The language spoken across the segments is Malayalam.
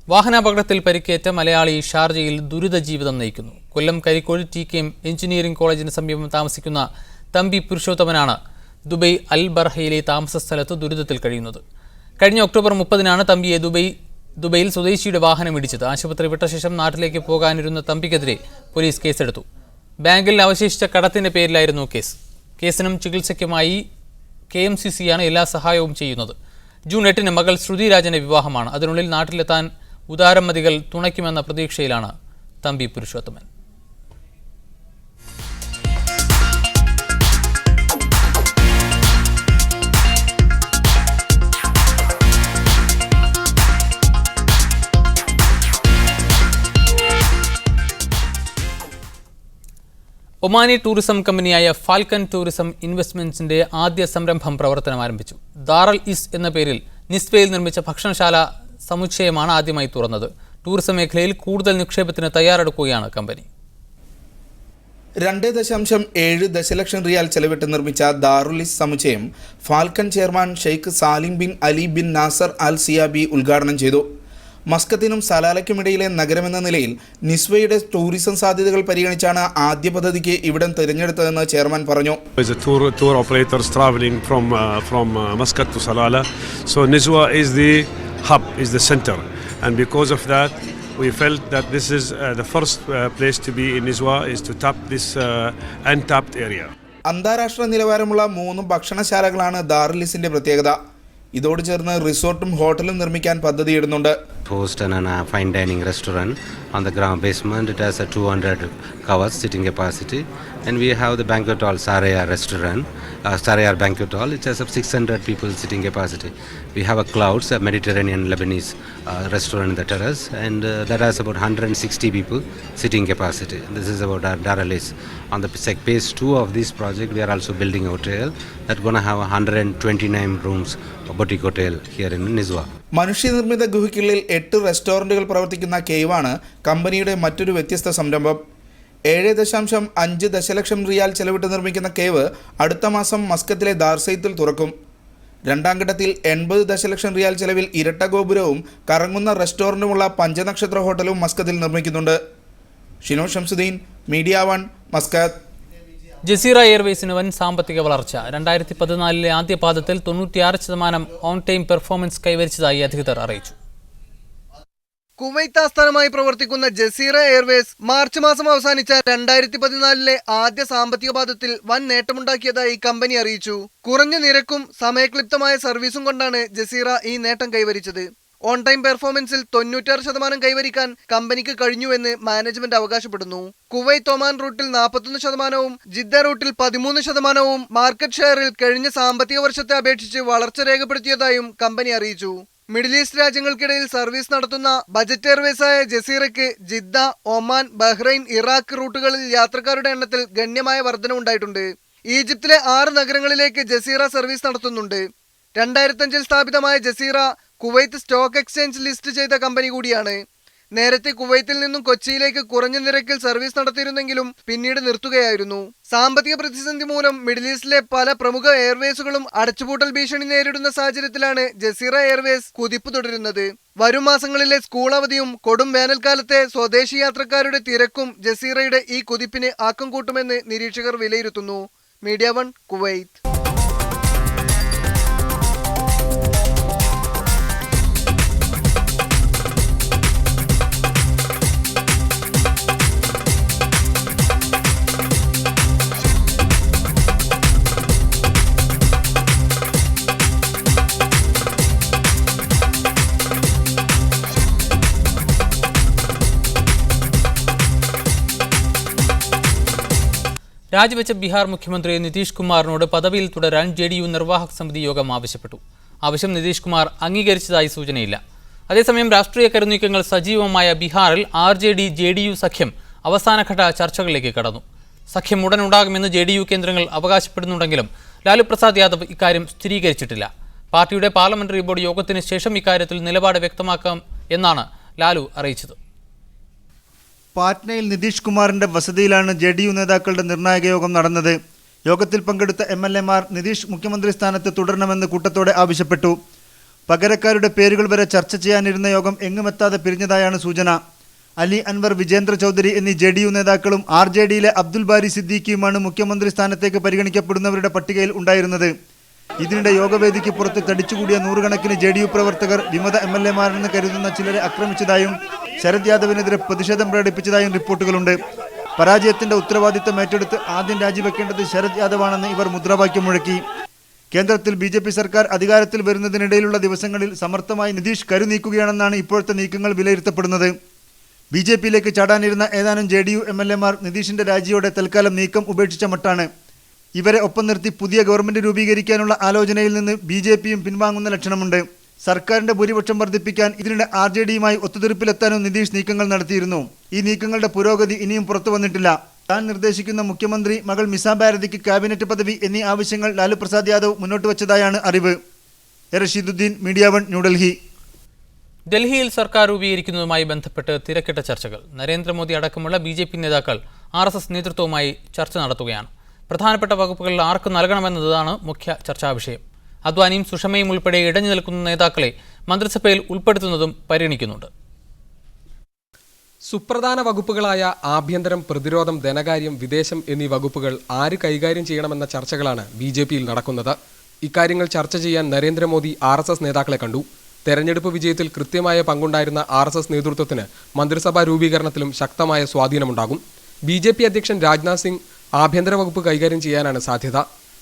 വാഹനാപകടത്തിൽ പരിക്കേറ്റ മലയാളി ഷാർജയിൽ ദുരിത ജീവിതം നയിക്കുന്നു. കൊല്ലം കരിക്കോട് TKM എഞ്ചിനീയറിംഗ് കോളേജിന് സമീപം താമസിക്കുന്ന തമ്പി പുരുഷോത്തമനാണ് ദുബൈ അൽ ബർഹയിലെ താമസ സ്ഥലത്ത് ദുരിതത്തിൽ കഴിയുന്നത്. കഴിഞ്ഞ ഒക്ടോബർ 30-നാണ് തമ്പിയെ ദുബൈയിൽ സ്വദേശിയുടെ വാഹനം ഇടിച്ചത്. ആശുപത്രി വിട്ട ശേഷം നാട്ടിലേക്ക് പോകാനിരുന്ന തമ്പിക്കെതിരെ പോലീസ് കേസെടുത്തു. ബാങ്കിൽ അവശേഷിച്ച കടത്തിന്റെ പേരിലായിരുന്നു കേസ്. കേസിനും ചികിത്സയ്ക്കുമായി KMCC-യാണ് എല്ലാ സഹായവും ചെയ്യുന്നത്. ജൂൺ 8-ന് മകൾ ശ്രുതി രാജന്റെ വിവാഹമാണ്. അതിനുള്ളിൽ നാട്ടിലെത്താൻ ഉദാരമതികൾ തുണയ്ക്കുമെന്ന പ്രതീക്ഷയിലാണ് തമ്പി പുരുഷോത്തമൻ. ഒമാനി ടൂറിസം കമ്പനിയായ ഫാൽക്കൺ ടൂറിസം ഇൻവെസ്റ്റ്മെന്റ്സിന്റെ ആദ്യ സംരംഭം പ്രവർത്തനം ആരംഭിച്ചു. ദാറൽ ഇസ് എന്ന പേരിൽ നിസ്വയിൽ നിർമ്മിച്ച ഭക്ഷണശാല സമുച്ചയമാണ് ആദ്യമായി തുറന്നത്. ടൂറിസം മേഖലയിൽ കൂടുതൽ നിക്ഷേപത്തിന് തയ്യാറെടുക്കുകയാണ് കമ്പനി. 2.7 ദശലക്ഷം റിയാൽ ചെലവിട്ട് നിർമ്മിച്ച ദാറുലിസ് സമുച്ചയം Falcon chairman Sheikh Salim bin Ali bin Nasser Al Siyabi ഉദ്ഘാടനം ചെയ്തു. മസ്കത്തിനും സലാലയ്ക്കുമിടയിലെ നഗരമെന്ന നിലയിൽ നിസ്വയുടെ ടൂറിസം സാധ്യതകൾ പരിഗണിച്ചാണ് ആദ്യ പദ്ധതിക്ക് ഇവിടം തിരഞ്ഞെടുത്തതെന്ന് ചെയർമാൻ പറഞ്ഞു. Tour operators traveling from Muscat to Salala, so Nizwa is the hub, is the center, and because of that we felt that this is the first place to be in Nizwa is to tap this untapped area. അന്താരാഷ്ട്ര നിലവാരമുള്ള 3 ഭക്ഷണശാലകളാണ് ദാറുലിസിന്റെ പ്രത്യേകത. ഇതോട് ചേർന്ന് റിസോർട്ടും ഹോട്ടലും നിർമ്മിക്കാൻ പദ്ധതിയിടുന്നുണ്ട്. Host and a fine dining restaurant on the ground basement. It has a 200 covers sitting capacity, and we have the banquet hall Sarayar restaurant, Sarayar banquet hall. It has a 600 people sitting capacity. We have a Clouds, a Mediterranean Lebanese restaurant in the terrace, and that has about 160 people sitting capacity. This is about Daralis. On the phase 2 of this project, we are also building a hotel that's going to have 129 rooms, a boutique hotel here in Nizwa. മനുഷ്യനിർമ്മിത ഗുഹയ്ക്കുള്ളിൽ 8 റെസ്റ്റോറൻറ്റുകൾ പ്രവർത്തിക്കുന്ന കേവാണ് കമ്പനിയുടെ മറ്റൊരു വ്യത്യസ്ത സംരംഭം. 7.5 ദശലക്ഷം റിയാൽ ചെലവിട്ട് നിർമ്മിക്കുന്ന കേവ് അടുത്ത മാസം മസ്കത്തിലെ ദാർസൈത്തിൽ തുറക്കും. രണ്ടാം ഘട്ടത്തിൽ 80 ദശലക്ഷം റിയാൽ ചെലവിൽ ഇരട്ട ഗോപുരവും കറങ്ങുന്ന റെസ്റ്റോറൻറ്റുമുള്ള പഞ്ചനക്ഷത്ര ഹോട്ടലും മസ്കത്തിൽ നിർമ്മിക്കുന്നുണ്ട്. Shino Shamsuddin, media 1, Muscat. Jazeera എയർവേസിന് വൻ സാമ്പത്തിക വളർച്ച. 2014-ലെ ആദ്യ പാദത്തിൽ 96% ഓൺ ടൈം പെർഫോമൻസ് കൈവരിച്ചതായി അധികൃതർ അറിയിച്ചു. കുവൈത്ത് ആസ്ഥാനമായി പ്രവർത്തിക്കുന്ന ജസീറ എയർവേസ് മാർച്ച് മാസം അവസാനിച്ച 2014-ലെ ആദ്യ സാമ്പത്തിക പാദത്തിൽ വൻ നേട്ടമുണ്ടാക്കിയതായി കമ്പനി അറിയിച്ചു. കുറഞ്ഞ നിരക്കും സമയക്ലിപ്തമായ സർവീസും കൊണ്ടാണ് ജസീറ ഈ നേട്ടം കൈവരിച്ചത്. ഓൺ ടൈം പെർഫോമൻസിൽ 96% കൈവരിക്കാൻ കമ്പനിക്ക് കഴിഞ്ഞുവെന്ന് മാനേജ്മെന്റ് അവകാശപ്പെടുന്നു. കുവൈത്ത് ഒമാൻ റൂട്ടിൽ 41%, ജിദ്ദ റൂട്ടിൽ 13%, മാർക്കറ്റ് ഷെയറിൽ കഴിഞ്ഞ സാമ്പത്തിക വർഷത്തെ അപേക്ഷിച്ച് വളർച്ച രേഖപ്പെടുത്തിയതായും കമ്പനി അറിയിച്ചു. മിഡിൽ ഈസ്റ്റ് രാജ്യങ്ങൾക്കിടയിൽ സർവീസ് നടത്തുന്ന ബജറ്റ് എയർവേസായ ജസീറയ്ക്ക് ജിദ്ദ, ഒമാൻ, ബഹ്റൈൻ, ഇറാഖ് റൂട്ടുകളിൽ യാത്രക്കാരുടെ എണ്ണത്തിൽ ഗണ്യമായ വർധനവുണ്ടായിട്ടുണ്ട്. ഈജിപ്തിലെ 6 നഗരങ്ങളിലേക്ക് ജസീറ സർവീസ് നടത്തുന്നുണ്ട്. 2005-ൽ സ്ഥാപിതമായ Jazeera Kuwait stock exchange list ചെയ്ത കമ്പനി കൂടിയാണ്. നേരത്തെ കുവൈത്തിൽ നിന്നും കൊച്ചിയിലേക്ക് കുറഞ്ഞ നിരക്കിൽ സർവീസ് നടത്തിയിരുന്നെങ്കിലും പിന്നീട് നിർത്തുകയായിരുന്നു. സാമ്പത്തിക പ്രതിസന്ധി മൂലം മിഡിൽ ഈസ്റ്റിലെ പല പ്രമുഖ എയർവേസുകളും അടച്ചുപൂട്ടൽ ഭീഷണി നേരിടുന്ന സാഹചര്യത്തിലാണ് ജസീറ എയർവേസ് കുതിപ്പ് തുടരുന്നത്. വരും മാസങ്ങളിലെ സ്കൂൾ അവധിയും കൊടും വേനൽക്കാലത്തെ സ്വദേശി യാത്രക്കാരുടെ തിരക്കും ജസീറയുടെ ഈ കുതിപ്പിന് ആക്കം കൂട്ടുമെന്ന് നിരീക്ഷകർ വിലയിരുത്തുന്നു. Media 1, Kuwait. രാജിവെച്ച ബീഹാർ മുഖ്യമന്ത്രി നിതീഷ് കുമാറിനോട് പദവിയിൽ തുടരാൻ JDU നിർവാഹക സമിതി യോഗം ആവശ്യപ്പെട്ടു. ആവശ്യം നിതീഷ് കുമാർ അംഗീകരിച്ചതായി സൂചനയില്ല. അതേസമയം രാഷ്ട്രീയ കരുനീക്കങ്ങൾ സജീവമായ ബീഹാറിൽ RJD-JDU സഖ്യം അവസാനഘട്ട ചർച്ചകളിലേക്ക് കടന്നു. സഖ്യം ഉടൻ ഉണ്ടാകുമെന്ന് JDU കേന്ദ്രങ്ങൾ അവകാശപ്പെടുന്നുണ്ടെങ്കിലും ലാലു പ്രസാദ് യാദവ് ഇക്കാര്യം സ്ഥിരീകരിച്ചിട്ടില്ല. പാർട്ടിയുടെ പാർലമെന്ററി ബോർഡ് യോഗത്തിന് ശേഷം ഇക്കാര്യത്തിൽ നിലപാട് വ്യക്തമാക്കാം എന്നാണ് ലാലു അറിയിച്ചത്. പാറ്റ്നയിൽ നിതീഷ് കുമാറിന്റെ വസതിയിലാണ് JDU നേതാക്കളുടെ നിർണായക യോഗം നടന്നത്. യോഗത്തിൽ പങ്കെടുത്ത MLA മാർ നിതീഷ് മുഖ്യമന്ത്രി സ്ഥാനത്ത് തുടരണമെന്ന് കൂട്ടത്തോടെ ആവശ്യപ്പെട്ടു. പകരക്കാരുടെ പേരുകൾ വരെ ചർച്ച ചെയ്യാനിരുന്ന യോഗം എങ്ങുമെത്താതെ പിരിഞ്ഞതായാണ് സൂചന. അലി അൻവർ, വിജേന്ദ്ര ചൗധരി എന്നീ JDU നേതാക്കളും RJDയിലെ അബ്ദുൽ ബാരി സിദ്ദീഖിയുമാണ് മുഖ്യമന്ത്രി സ്ഥാനത്തേക്ക് പരിഗണിക്കപ്പെടുന്നവരുടെ പട്ടികയിൽ ഉണ്ടായിരുന്നത്. ഇതിനിടെ യോഗവേദിക്ക് പുറത്ത് തടിച്ചുകൂടിയ നൂറുകണക്കിന് JDU പ്രവർത്തകർ വിമത MLA-മാരെന്ന് കരുതുന്ന ചിലരെ ആക്രമിച്ചതായും ശരത് യാദവിനെതിരെ പ്രതിഷേധം പ്രകടിപ്പിച്ചതായും റിപ്പോർട്ടുകളുണ്ട്. പരാജയത്തിന്റെ ഉത്തരവാദിത്തം ഏറ്റെടുത്ത് ആദ്യം രാജിവെക്കേണ്ടത് ശരത് യാദവാണെന്ന് ഇവർ മുദ്രാവാക്യം മുഴക്കി. കേന്ദ്രത്തിൽ BJP സർക്കാർ അധികാരത്തിൽ വരുന്നതിനിടയിലുള്ള ദിവസങ്ങളിൽ സമർത്ഥമായി നിതീഷ് കരുനീക്കുകയാണെന്നാണ് ഇപ്പോഴത്തെ നീക്കങ്ങൾ വിലയിരുത്തപ്പെടുന്നത്. BJPയിലേക്ക് ചാടാനിരുന്ന ഏതാനും JDU MLA-മാർ നിതീഷിന്റെ രാജിയോടെ തൽക്കാലം നീക്കം ഉപേക്ഷിച്ച മട്ടാണ്. ഇവരെ ഒപ്പം നിർത്തി പുതിയ ഗവൺമെന്റ് രൂപീകരിക്കാനുള്ള ആലോചനയിൽ നിന്ന് BJPയും പിൻവാങ്ങുന്ന ലക്ഷണമുണ്ട്. സർക്കാരിന്റെ ഭൂരിപക്ഷം വർദ്ധിപ്പിക്കാൻ ഇതിനിടെ RJDയുമായി ഒത്തുതീർപ്പിലെത്താനും നിതീഷ് നീക്കങ്ങൾ നടത്തിയിരുന്നു. ഈ നീക്കങ്ങളുടെ പുരോഗതി ഇനിയും പുറത്തു വന്നിട്ടില്ല. താൻ നിർദ്ദേശിക്കുന്ന മുഖ്യമന്ത്രി, മകൾ മിസ ഭാരതിക്ക് ക്യാബിനറ്റ് പദവി എന്നീ ആവശ്യങ്ങൾ ലാലു പ്രസാദ് യാദവ് മുന്നോട്ട് വച്ചതായാണ് അറിവ്. റഷീദുദ്ദീൻ, മീഡിയ 1, ന്യൂഡൽഹി. ഡൽഹിയിൽ സർക്കാർ രൂപീകരിക്കുന്നതുമായി ബന്ധപ്പെട്ട് തിരക്കിട്ട ചർച്ചകൾ. നരേന്ദ്രമോദി അടക്കമുള്ള BJP നേതാക്കൾ RSS നേതൃത്വവുമായി ചർച്ച നടത്തുകയാണ്. പ്രധാനപ്പെട്ട വകുപ്പുകൾ ആർക്ക് നൽകണമെന്നതാണ് മുഖ്യ ചർച്ചാ വിഷയം. അദ്വാനിയും സുഷമയും ഉൾപ്പെടെ ഇടഞ്ഞു നിൽക്കുന്ന നേതാക്കളെ മന്ത്രിസഭയിൽ ഉൾപ്പെടുത്തുന്നതും പരിഗണിക്കുന്നുണ്ട്. സുപ്രധാന വകുപ്പുകളായ ആഭ്യന്തരം, പ്രതിരോധം, ധനകാര്യം, വിദേശം എന്നീ വകുപ്പുകൾ ആര് കൈകാര്യം ചെയ്യണമെന്ന ചർച്ചകളാണ് BJPയിൽ നടക്കുന്നത്. ഇക്കാര്യങ്ങൾ ചർച്ച ചെയ്യാൻ നരേന്ദ്രമോദി RSS നേതാക്കളെ കണ്ടു. തെരഞ്ഞെടുപ്പ് വിജയത്തിൽ കൃത്യമായ പങ്കുണ്ടായിരുന്ന RSS നേതൃത്വത്തിന് മന്ത്രിസഭാ രൂപീകരണത്തിലും ശക്തമായ സ്വാധീനമുണ്ടാകും. BJP അധ്യക്ഷൻ രാജ്നാഥ് സിംഗ് ആഭ്യന്തര വകുപ്പ് കൈകാര്യം ചെയ്യാനാണ് സാധ്യത.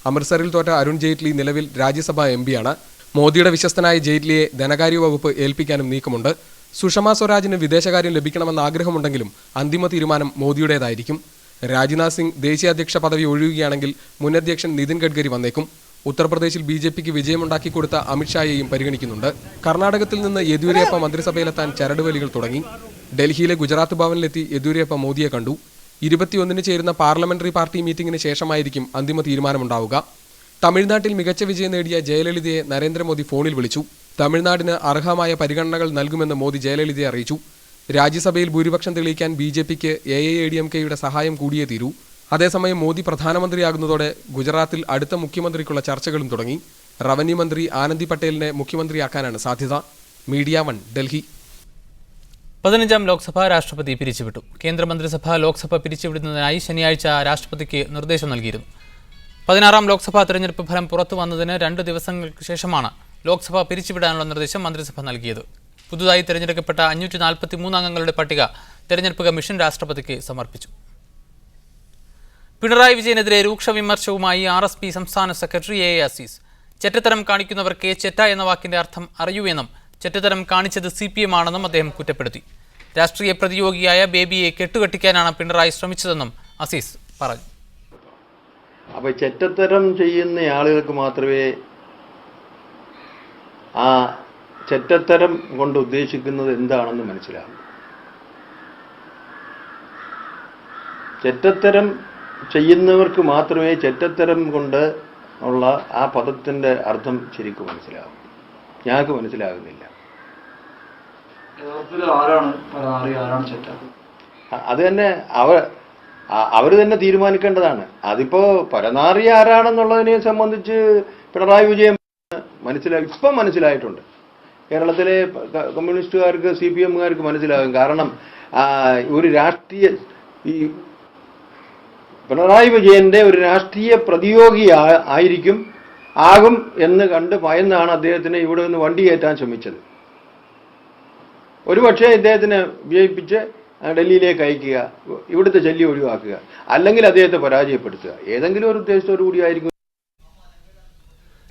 അമൃത്സറിൽ തോറ്റ അരുൺ ജെയ്റ്റ്ലി നിലവിൽ രാജ്യസഭാ MP-യാണ്. മോദിയുടെ വിശ്വസ്തനായ ജെയ്റ്റ്ലിയെ ധനകാര്യ വകുപ്പ് ഏൽപ്പിക്കാനും നീക്കമുണ്ട്. സുഷമ സ്വരാജിന് വിദേശകാര്യം ലഭിക്കണമെന്ന ആഗ്രഹമുണ്ടെങ്കിലും അന്തിമ തീരുമാനം മോദിയുടേതായിരിക്കും. രാജ്നാഥ് സിംഗ് ദേശീയ അധ്യക്ഷ പദവി ഒഴിയുകയാണെങ്കിൽ മുൻ അധ്യക്ഷൻ നിതിൻ ഗഡ്കരി വന്നേക്കും. ഉത്തർപ്രദേശിൽ BJPക്ക് വിജയമുണ്ടാക്കി കൊടുത്ത അമിത്ഷായെയും പരിഗണിക്കുന്നുണ്ട്. കർണാടകത്തിൽ നിന്ന് യെദ്യൂരപ്പ മന്ത്രിസഭയിലെത്താൻ ചരടുവലികൾ തുടങ്ങി. ഡൽഹിയിലെ ഗുജറാത്ത് ഭവനിലെത്തി യെദ്യൂരപ്പ മോദിയെ കണ്ടു. 21-ന് ചേരുന്ന പാർലമെന്ററി പാർട്ടി മീറ്റിംഗിന് ശേഷമായിരിക്കും അന്തിമ തീരുമാനമുണ്ടാവുക. തമിഴ്നാട്ടിൽ മികച്ച വിജയം നേടിയ ജയലളിതയെ നരേന്ദ്രമോദി ഫോണിൽ വിളിച്ചു. തമിഴ്നാടിന് അർഹമായ പരിഗണനകൾ നൽകുമെന്ന് മോദി ജയലളിതയെ അറിയിച്ചു. രാജ്യസഭയിൽ ഭൂരിപക്ഷം തെളിയിക്കാൻ BJPക്ക് AIADMKയുടെ സഹായം കൂടിയേ തീരൂ. അതേസമയം മോദി പ്രധാനമന്ത്രിയാകുന്നതോടെ ഗുജറാത്തിൽ അടുത്ത മുഖ്യമന്ത്രിക്കുള്ള ചർച്ചകളും തുടങ്ങി. റവന്യൂ മന്ത്രി ആനന്ദി പട്ടേലിനെ മുഖ്യമന്ത്രിയാക്കാനാണ് സാധ്യത. മീഡിയ 1, ഡൽഹി. 15ാം ലോക്സഭ രാഷ്ട്രപതി പിരിച്ചുവിട്ടു. കേന്ദ്രമന്ത്രിസഭ ലോക്സഭ പിരിച്ചുവിടുന്നതിനായി ശനിയാഴ്ച രാഷ്ട്രപതിക്ക് നിർദ്ദേശം നൽകിയിരുന്നു. 16ാം ലോക്സഭാ തെരഞ്ഞെടുപ്പ് ഫലം പുറത്തു വന്നതിന് 2 ദിവസങ്ങൾക്ക് ശേഷമാണ് ലോക്സഭ പിരിച്ചുവിടാനുള്ള നിർദ്ദേശം മന്ത്രിസഭ നൽകിയത്. പുതുതായി തിരഞ്ഞെടുക്കപ്പെട്ട 543 അംഗങ്ങളുടെ പട്ടിക തെരഞ്ഞെടുപ്പ് കമ്മീഷൻ രാഷ്ട്രപതിക്ക് സമർപ്പിച്ചു. പിണറായി വിജയനെതിരെ രൂക്ഷ വിമർശവുമായി RSP സംസ്ഥാന സെക്രട്ടറി A. അസീസ്. ചെറ്റത്തരം കാണിക്കുന്നവർക്ക് ചെറ്റ എന്ന വാക്കിന്റെ അർത്ഥം അറിയൂ എന്നും ചെറ്റത്തരം കാണിച്ചത് CPM ആണെന്നും അദ്ദേഹം കുറ്റപ്പെടുത്തി. രാഷ്ട്രീയ പ്രതിയോഗിയായ ബേബിയെ കെട്ടുകെട്ടിക്കാനാണ് പിണറായി ശ്രമിച്ചതെന്നും അസീസ് പറഞ്ഞു. അപ്പോൾ ചെറ്റത്തരം ചെയ്യുന്ന ആളുകൾക്ക് മാത്രമേ ആ ചെറ്റത്തരം കൊണ്ട് ഉദ്ദേശിക്കുന്നത് എന്താണെന്ന് മനസ്സിലാകും. ചെറ്റത്തരം ചെയ്യുന്നവർക്ക് മാത്രമേ ചെറ്റത്തരം കൊണ്ട് ഉള്ള ആ പദത്തിൻ്റെ അർത്ഥം ശരിക്കും മനസ്സിലാകും. ഞങ്ങൾക്ക് മനസ്സിലാകുന്നില്ല. അത് തന്നെ അവർ തന്നെ തീരുമാനിക്കേണ്ടതാണ്. അതിപ്പോ പരനാറി ആരാണെന്നുള്ളതിനെ സംബന്ധിച്ച് പിണറായി വിജയൻ ഇപ്പം മനസ്സിലായിട്ടുണ്ട്. കേരളത്തിലെ കമ്മ്യൂണിസ്റ്റുകാർക്ക് CPMകാർക്ക് മനസ്സിലാകും. കാരണം ഒരു രാഷ്ട്രീയ ഈ പിണറായി വിജയന്റെ ഒരു രാഷ്ട്രീയ പ്രതിയോഗി ആകും എന്ന് കണ്ട് ഭയന്നാണ് അദ്ദേഹത്തിന് ഇവിടെ നിന്ന് വണ്ടി കയറ്റാൻ ശ്രമിച്ചത്. ഒരുപക്ഷെ ഇദ്ദേഹത്തിനെ വിജയിപ്പിച്ച് ഡൽഹിയിലേക്ക് അയക്കുക, ഇവിടുത്തെ ശല്യം ഒഴിവാക്കുക, അല്ലെങ്കിൽ അദ്ദേഹത്തെ പരാജയപ്പെടുത്തുക, ഏതെങ്കിലും ഒരു ഉദ്ദേശത്തോടു കൂടിയായിരിക്കും.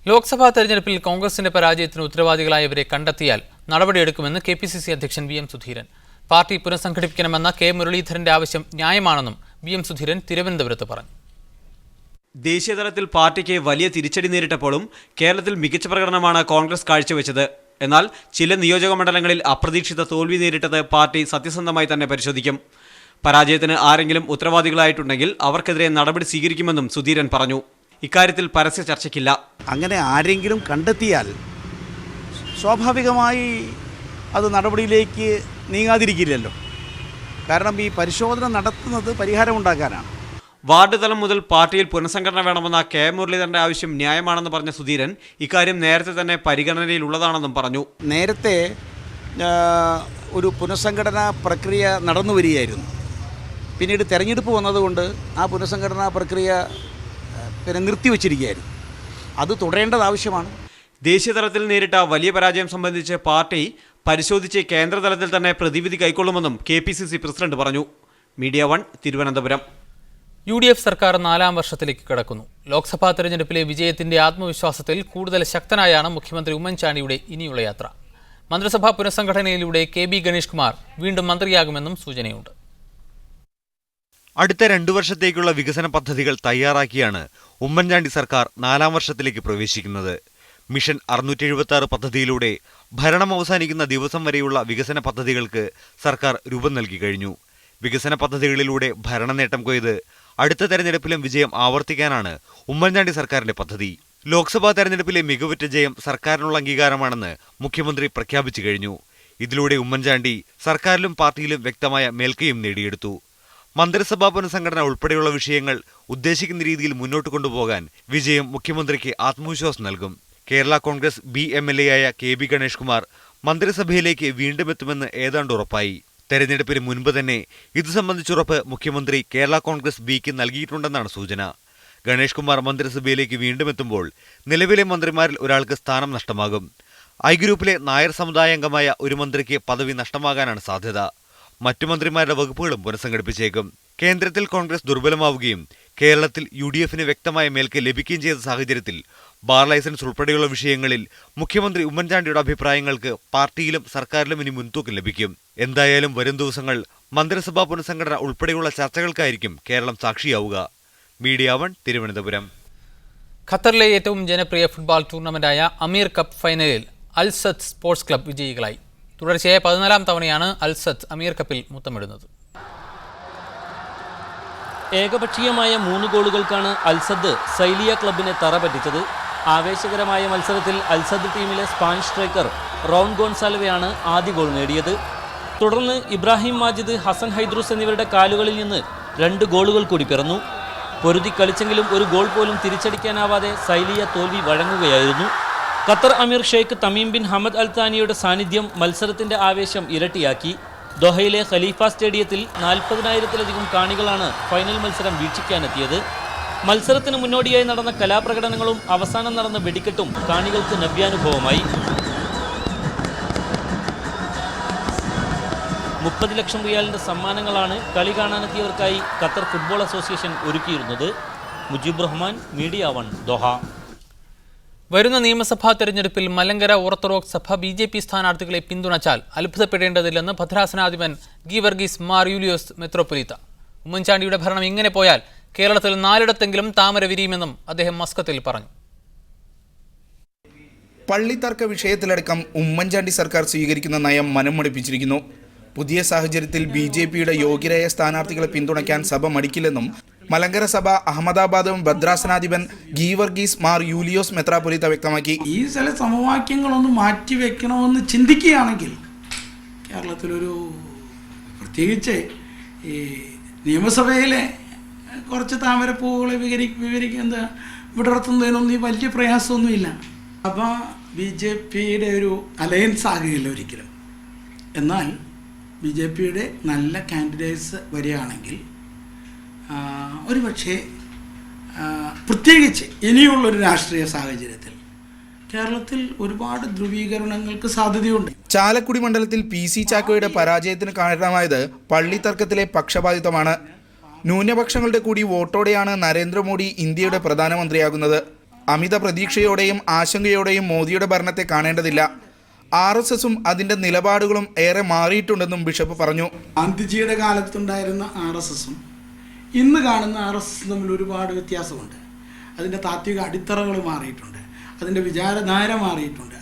ലോക്സഭാ തെരഞ്ഞെടുപ്പിൽ കോൺഗ്രസിന്റെ പരാജയത്തിന് ഉത്തരവാദികളായവരെ കണ്ടെത്തിയാൽ നടപടിയെടുക്കുമെന്ന് KPCC അധ്യക്ഷൻ VM സുധീരൻ. പാർട്ടി പുനഃസംഘടിപ്പിക്കണമെന്ന K. മുരളീധരന്റെ ആവശ്യം ന്യായമാണെന്നും VM സുധീരൻ തിരുവനന്തപുരത്ത് പറഞ്ഞു. ദേശീയതലത്തിൽ പാർട്ടിക്ക് വലിയ തിരിച്ചടി നേരിട്ടപ്പോഴും കേരളത്തിൽ മികച്ച പ്രകടനമാണ് കോൺഗ്രസ് കാഴ്ചവെച്ചത്. എന്നാൽ ചില നിയോജക മണ്ഡലങ്ങളിൽ അപ്രതീക്ഷിത തോൽവി നേരിട്ടത് പാർട്ടി സത്യസന്ധമായി തന്നെ പരിശോധിക്കും. പരാജയത്തിന് ആരെങ്കിലും ഉത്തരവാദികളായിട്ടുണ്ടെങ്കിൽ അവർക്കെതിരെ നടപടി സ്വീകരിക്കുമെന്നും സുധീരൻ പറഞ്ഞു. ഇക്കാര്യത്തിൽ പരസ്യ ചർച്ചയ്ക്കില്ല. അങ്ങനെ ആരെങ്കിലും കണ്ടെത്തിയാൽ സ്വാഭാവികമായി അത് നടപടിയിലേക്ക് നീങ്ങാതിരിക്കില്ലല്ലോ. കാരണം ഈ പരിശോധന നടത്തുന്നത് പരിഹാരമുണ്ടാക്കാനാണ്. വാർഡ് തലം മുതൽ പാർട്ടിയിൽ പുനഃസംഘടന വേണമെന്ന കെ മുരളീധരന്റെ ആവശ്യം ന്യായമാണെന്ന് പറഞ്ഞ സുധീരൻ ഇക്കാര്യം നേരത്തെ തന്നെ പരിഗണനയിലുള്ളതാണെന്നും പറഞ്ഞു. നേരത്തെ ഒരു പുനഃസംഘടനാ പ്രക്രിയ നടന്നു വരികയായിരുന്നു. പിന്നീട് തെരഞ്ഞെടുപ്പ് വന്നതുകൊണ്ട് ആ പുനഃസംഘടനാ പ്രക്രിയ നിർത്തിവച്ചിരിക്കുകയായിരുന്നു. അത് തുടരേണ്ടത് ആവശ്യമാണ്. ദേശീയ തലത്തിൽ നേരിട്ട വലിയ പരാജയം സംബന്ധിച്ച് പാർട്ടി പരിശോധിച്ച് കേന്ദ്രതലത്തിൽ തന്നെ പ്രതിവിധി കൈക്കൊള്ളുമെന്നും KPCC പ്രസിഡന്റ് പറഞ്ഞു. മീഡിയ 1 തിരുവനന്തപുരം. UDF സർക്കാർ 4ാം വർഷത്തിലേക്ക് കടക്കുന്നു. ലോക്സഭാ തെരഞ്ഞെടുപ്പിലെ വിജയത്തിന്റെ ആത്മവിശ്വാസത്തിൽ കൂടുതൽ ശക്തനായാണ് മുഖ്യമന്ത്രി ഉമ്മൻചാണ്ടിയുടെ ഇനിയുള്ള യാത്ര. മന്ത്രിസഭാ പുനഃസംഘടനയിലൂടെ KB ഗണേഷ് കുമാർ വീണ്ടും മന്ത്രിയാകുമെന്നും സൂചനയുണ്ട്. അടുത്ത 2 വർഷത്തേക്കുള്ള വികസന പദ്ധതികൾ തയ്യാറാക്കിയാണ് ഉമ്മൻചാണ്ടി സർക്കാർ 4ാം വർഷത്തിലേക്ക് പ്രവേശിക്കുന്നത്. മിഷൻ 676 പദ്ധതിയിലൂടെ ഭരണം അവസാനിക്കുന്ന ദിവസം വരെയുള്ള വികസന പദ്ധതികൾക്ക് സർക്കാർ രൂപം നൽകി കഴിഞ്ഞു. വികസന പദ്ധതികളിലൂടെ ഭരണനേട്ടം കൊയ്ത് അടുത്ത തെരഞ്ഞെടുപ്പിലും വിജയം ആവർത്തിക്കാനാണ് ഉമ്മൻചാണ്ടി സർക്കാരിന്റെ പദ്ധതി. ലോക്സഭാ തെരഞ്ഞെടുപ്പിലെ മികവുറ്റ ജയം സർക്കാരിനുള്ള അംഗീകാരമാണെന്ന് മുഖ്യമന്ത്രി പ്രഖ്യാപിച്ചു കഴിഞ്ഞു. ഇതിലൂടെ ഉമ്മൻചാണ്ടി സർക്കാരിലും പാർട്ടിയിലും വ്യക്തമായ മേൽക്കൈയും നേടിയെടുത്തു. മന്ത്രിസഭാ പുനഃസംഘടന ഉൾപ്പെടെയുള്ള വിഷയങ്ങൾ ഉദ്ദേശിക്കുന്ന രീതിയിൽ മുന്നോട്ട് കൊണ്ടുപോകാൻ വിജയം മുഖ്യമന്ത്രിക്ക് ആത്മവിശ്വാസം നൽകും. കേരള കോൺഗ്രസ് B MLA-ആയ KB ഗണേഷ് കുമാർ മന്ത്രിസഭയിലേക്ക് വീണ്ടും എത്തുമെന്ന് ഏതാണ്ട് ഉറപ്പായി. തെരഞ്ഞെടുപ്പിന് മുൻപ് തന്നെ ഇത് സംബന്ധിച്ചുറപ്പ് മുഖ്യമന്ത്രി കേരള കോൺഗ്രസ് Bക്ക് നൽകിയിട്ടുണ്ടെന്നാണ് സൂചന. ഗണേഷ് കുമാർ മന്ത്രിസഭയിലേക്ക് വീണ്ടും എത്തുമ്പോൾ നിലവിലെ മന്ത്രിമാരിൽ ഒരാൾക്ക് സ്ഥാനം നഷ്ടമാകും. I ഗ്രൂപ്പിലെ നായർ സമുദായ അംഗമായ ഒരു മന്ത്രിക്ക് പദവി നഷ്ടമാകാനാണ് സാധ്യത. മറ്റു മന്ത്രിമാരുടെ വകുപ്പുകളും പുനഃസംഘടിപ്പിച്ചേക്കും. കേന്ദ്രത്തിൽ കോൺഗ്രസ് ദുർബലമാവുകയും കേരളത്തിൽ UDFന് വ്യക്തമായ മേൽക്കൈ ലഭിക്കുകയും ചെയ്ത സാഹചര്യത്തിൽ ബാർ ലൈസൻസ് ഉൾപ്പെടെയുള്ള വിഷയങ്ങളിൽ മുഖ്യമന്ത്രി ഉമ്മൻചാണ്ടിയുടെ അഭിപ്രായങ്ങൾക്ക് പാർട്ടിയിലും സർക്കാരിലും ഇനി മുൻതൂക്കം ലഭിക്കും. എന്തായാലും വരും ദിവസങ്ങൾ മന്ത്രിസഭാ പുനഃസംഘടന ഉൾപ്പെടെയുള്ള ചർച്ചകൾക്കായിരിക്കും കേരളം സാക്ഷിയാവുക. മീഡിയ 1 തിരുവനന്തപുരം. ഖത്തറിലെ ഏറ്റവും ജനപ്രിയ ഫുട്ബോൾ ടൂർണമെന്റായ അമീർ കപ്പ് ഫൈനലിൽ അൽസത്ത് സ്പോർട്സ് ക്ലബ്ബ് വിജയികളായി. തുടർച്ചയായ 14ാം തവണയാണ് അൽസത്ത് അമീർ കപ്പിൽ മുത്തമിടുന്നത്. ഏകപക്ഷീയമായ 3 ഗോളുകൾക്കാണ് അൽസദ് സൈലിയ ക്ലബിനെ തറ പറ്റിച്ചത്. ആവേശകരമായ മത്സരത്തിൽ അൽസദ് ടീമിലെ സ്പാനിഷ് സ്ട്രൈക്കർ റോൺ ഗോൺസാൽവയാണ് ആദ്യ ഗോൾ നേടിയത്. തുടർന്ന് ഇബ്രാഹിം മാജിദ്, ഹസൻ ഹൈദ്രൂസ് എന്നിവരുടെ കാലുകളിൽ നിന്ന് 2 ഗോളുകൾ കൂടി പിറന്നു. പൊരുതി കളിച്ചെങ്കിലും ഒരു ഗോൾ പോലും തിരിച്ചടിക്കാനാവാതെ സൈലിയ തോൽവി വഴങ്ങുകയായിരുന്നു. ഖത്തർ അമീർ Sheikh Tamim bin Hamad Al താനിയുടെ സാന്നിധ്യം മത്സരത്തിന്റെ ആവേശം ഇരട്ടിയാക്കി. ദോഹയിലെ ഖലീഫ സ്റ്റേഡിയത്തിൽ 40,000-ത്തിലധികം കാണികളാണ് ഫൈനൽ മത്സരം വീക്ഷിക്കാനെത്തിയത്. മത്സരത്തിന് മുന്നോടിയായി നടന്ന കലാപ്രകടനങ്ങളും അവസാനം നടന്ന വെടിക്കെട്ടും കാണികൾക്ക് നവ്യാനുഭവമായി. 30 ലക്ഷം റിയാലിന്റെ സമ്മാനങ്ങളാണ് കളി കാണാനെത്തിയവർക്കായി ഖത്തർ ഫുട്ബോൾ അസോസിയേഷൻ ഒരുക്കിയിരുന്നത്. Mujeeb Rahman, media 1, Doha. വരുന്ന നിയമസഭാ തെരഞ്ഞെടുപ്പിൽ മലങ്കര ഓർത്തഡോക്സ് സഭ BJP സ്ഥാനാർത്ഥികളെ പിന്തുണച്ചാൽ അത്ഭുതപ്പെടേണ്ടതില്ലെന്ന് ഭദ്രാസനാധിപൻ ഗീവർഗീസ് മാർ യൂലിയോസ് മെത്രോപ്പൊലീത്ത. ഉമ്മൻചാണ്ടിയുടെ ഭരണം ഇങ്ങനെ പോയാൽ കേരളത്തിൽ 4ഇടത്തെങ്കിലും താമര വിരിയുമെന്നും അദ്ദേഹം മസ്കത്തിൽ പറഞ്ഞു. പള്ളിത്തർക്ക വിഷയത്തിലടക്കം ഉമ്മൻചാണ്ടി സർക്കാർ സ്വീകരിക്കുന്ന നയം മനം മടുപ്പിച്ചിരിക്കുന്നു. പുതിയ സാഹചര്യത്തിൽ BJPയുടെ യോഗ്യരായ സ്ഥാനാർത്ഥികളെ പിന്തുണയ്ക്കാൻ സഭ മടിക്കില്ലെന്നും മലങ്കര സഭ അഹമ്മദാബാദ് ഭദ്രാസനാധിപൻ ഗീവർഗീസ് മാർ യൂലിയോസ് മെത്രാപ്പൊലീത്ത വ്യക്തമാക്കി. ഈ ചില സമവാക്യങ്ങളൊന്ന് മാറ്റിവെക്കണമെന്ന് ചിന്തിക്കുകയാണെങ്കിൽ കേരളത്തിലൊരു പ്രത്യേകിച്ച് ഈ നിയമസഭയിലെ കുറച്ച് താമരപ്പൂവുകളെ വിടർത്തുന്നതിനൊന്നും ഈ വലിയ പ്രയാസമൊന്നുമില്ല. അപ്പോൾ BJPയുടെ ഒരു അലയൻസ് ആകുകയില്ല ഒരിക്കലും. എന്നാൽ BJPയുടെ നല്ല കാൻഡിഡേറ്റ്സ് വരികയാണെങ്കിൽ ഒരുപക്ഷെ പ്രത്യേകിച്ച് ഇനിയുള്ളൊരു രാഷ്ട്രീയ സാഹചര്യത്തിൽ കേരളത്തിൽ ഒരുപാട് ധ്രുവീകരണങ്ങൾക്ക് സാധ്യതയുണ്ട്. ചാലക്കുടി മണ്ഡലത്തിൽ PC ചാക്കോയുടെ പരാജയത്തിന് കാരണമായത് പള്ളിത്തർക്കത്തിലെ പക്ഷപാതിത്വമാണ്. ന്യൂനപക്ഷങ്ങളുടെ കൂടി വോട്ടോടെയാണ് നരേന്ദ്രമോദി ഇന്ത്യയുടെ പ്രധാനമന്ത്രിയാകുന്നത്. അമിത പ്രതീക്ഷയോടെയും ആശങ്കയോടെയും മോദിയുടെ ഭരണത്തെ കാണേണ്ടതില്ല. RSSും അതിൻ്റെ നിലപാടുകളും ഏറെ മാറിയിട്ടുണ്ടെന്നും ബിഷപ്പ് പറഞ്ഞു. ഗാന്ധിജിയുടെ കാലത്തുണ്ടായിരുന്ന RSSും ഇന്ന് കാണുന്ന RSS തമ്മിൽ ഒരുപാട് വ്യത്യാസമുണ്ട്. അതിൻ്റെ താത്വിക അടിത്തറകൾ മാറിയിട്ടുണ്ട്, അതിൻ്റെ വിചാരധാര മാറിയിട്ടുണ്ട്.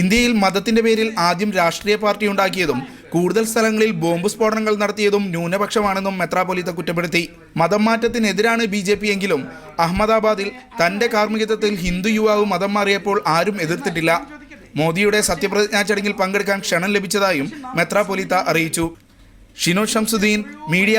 ഇന്ത്യയിൽ മതത്തിന്റെ പേരിൽ ആദ്യം രാഷ്ട്രീയ പാർട്ടി ഉണ്ടാക്കിയതും കൂടുതൽ സ്ഥലങ്ങളിൽ ബോംബ് സ്ഫോടനങ്ങൾ നടത്തിയതും ന്യൂനപക്ഷമാണെന്നും മെത്രാപ്പൊലീത്ത കുറ്റപ്പെടുത്തി. മതം മാറ്റത്തിനെതിരാണ് BJP എങ്കിലും അഹമ്മദാബാദിൽ തന്റെ കാർമ്മികത്വത്തിൽ ഹിന്ദു യുവാവ് മതം മാറിയപ്പോൾ ആരും എതിർത്തിട്ടില്ല. മോദിയുടെ സത്യപ്രതിജ്ഞാ ചടങ്ങിൽ പങ്കെടുക്കാൻ ക്ഷണം ലഭിച്ചതായും മെത്രാപ്പൊലീത്ത അറിയിച്ചു. ഷിനോ ഷംസുദ്ദീൻ, മീഡിയ